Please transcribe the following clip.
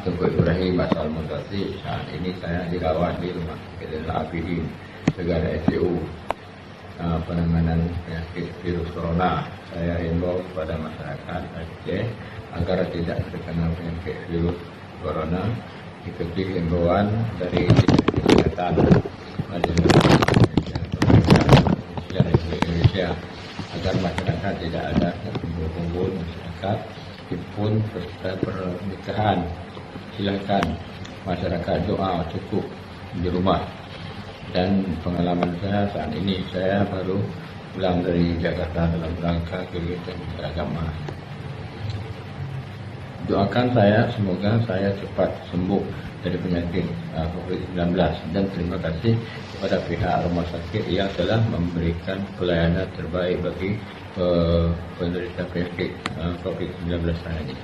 Tunku Ibrahim Asal Mutasi. Saat ini saya dirawat di rumah sakit Al-Abidin Segara SCU penanganan penyakit virus corona. Saya himbau kepada masyarakat Aceh agar tidak terkena penyakit virus corona, ikuti himbauan dari kesehatan Indonesia agar masyarakat tidak ada kumpul-kumpul masyarakat pun peserta pernikahan. Silakan masyarakat doa cukup di rumah. Dan pengalaman saya saat ini, saya baru pulang dari Jakarta dalam rangka kegiatan beragama. Doakan saya, semoga saya cepat sembuh dari penyakit COVID-19, dan terima kasih kepada pihak rumah sakit yang telah memberikan pelayanan terbaik bagi penderita penyakit COVID-19 ini.